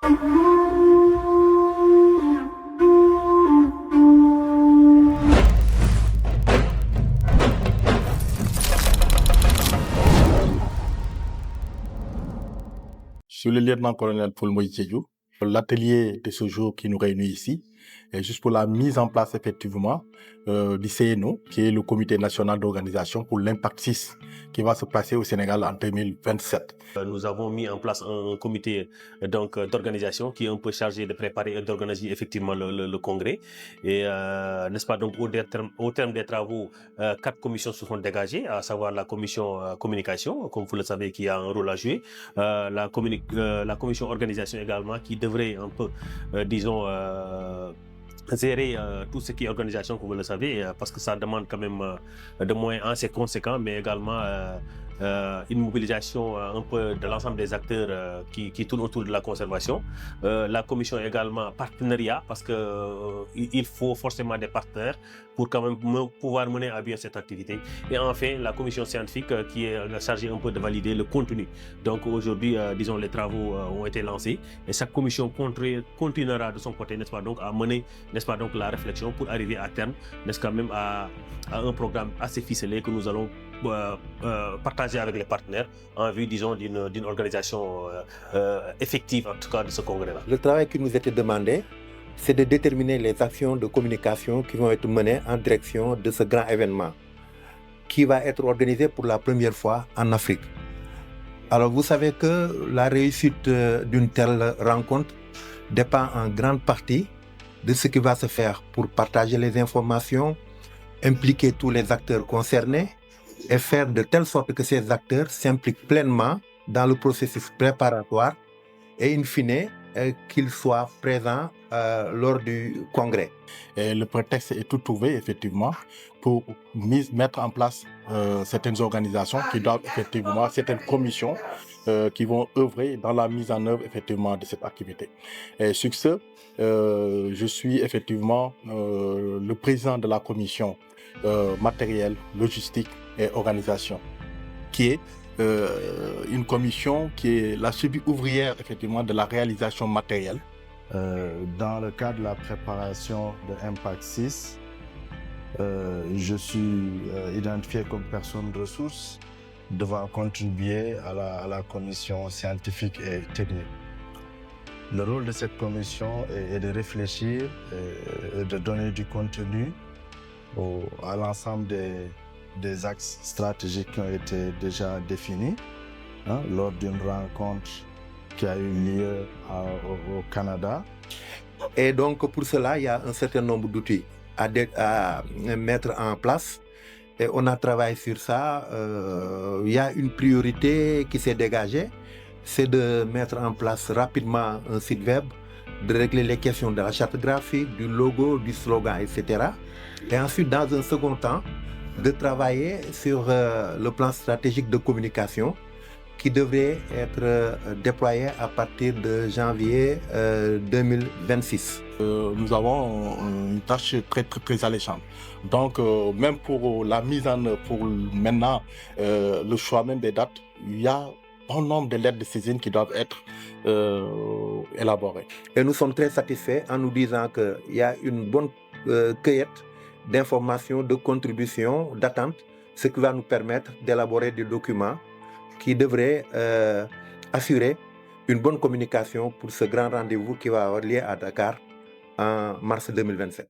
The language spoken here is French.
Je suis le lieutenant-colonel Paul Moïse Diédhiou. L'atelier de ce jour qui nous réunit ici est juste pour la mise en place effectivement du CNO, qui est le Comité national d'organisation pour l'impact 6, qui va se passer au Sénégal en 2027. Nous avons mis en place un comité d'organisation qui est un peu chargé de préparer et d'organiser effectivement le congrès. Et n'est-ce pas, donc au terme des travaux, 4 commissions se sont dégagées, à savoir la commission communication, comme vous le savez, qui a un rôle à jouer, la commission organisation également, qui devrait un peu, disons, gérer tout ce qui est organisation, comme vous le savez, parce que ça demande quand même de moyens assez conséquents, mais également une mobilisation un peu de l'ensemble des acteurs qui tournent autour de la conservation. La commission également partenariat, parce que il faut forcément des partenaires pour quand même pouvoir mener à bien cette activité. Et enfin, la commission scientifique qui est chargée un peu de valider le contenu. Donc aujourd'hui, disons, les travaux ont été lancés et chaque commission continuera de son côté, n'est-ce pas, donc à mener, n'est-ce pas, donc la réflexion pour arriver à terme, n'est-ce pas, même à un programme assez ficelé que nous allons partager avec les partenaires en vue, disons, d'une organisation effective, en tout cas, de ce congrès-là. Le travail qui nous était demandé, c'est de déterminer les actions de communication qui vont être menées en direction de ce grand événement qui va être organisé pour la première fois en Afrique. Alors vous savez que la réussite d'une telle rencontre dépend en grande partie de ce qui va se faire pour partager les informations, impliquer tous les acteurs concernés et faire de telle sorte que ces acteurs s'impliquent pleinement dans le processus préparatoire et in fine qu'ils soient présents lors du congrès. Et le prétexte est tout trouvé effectivement pour mettre en place certaines organisations qui doivent effectivement, certaines commissions qui vont œuvrer dans la mise en œuvre effectivement de cette activité. Et sur ce, je suis effectivement le président de la commission matériel, logistique et organisation, qui est une commission qui est la suivi ouvrière effectivement de la réalisation matérielle. Dans le cadre de la préparation de Impact 6, je suis identifié comme personne ressource devant contribuer à la commission scientifique et technique. Le rôle de cette commission est de réfléchir et de donner du contenu à l'ensemble des axes stratégiques qui ont été déjà définis lors d'une rencontre qui a eu lieu au Canada. Et donc pour cela, il y a un certain nombre d'outils à mettre en place. Et on a travaillé sur ça. Il y a une priorité qui s'est dégagée, c'est de mettre en place rapidement un site web, de régler les questions de la charte graphique, du logo, du slogan, etc. Et ensuite, dans un second temps, de travailler sur le plan stratégique de communication qui devrait être déployé à partir de janvier 2026. Nous avons une tâche très alléchante. Donc, même pour la mise en œuvre, pour maintenant le choix même des dates, il y a un nombre de lettres de saisine qui doivent être élaborées. Et nous sommes très satisfaits en nous disant qu'il y a une bonne cueillette d'informations, de contributions, d'attentes, ce qui va nous permettre d'élaborer des documents qui devraient assurer une bonne communication pour ce grand rendez-vous qui va avoir lieu à Dakar en mars 2027.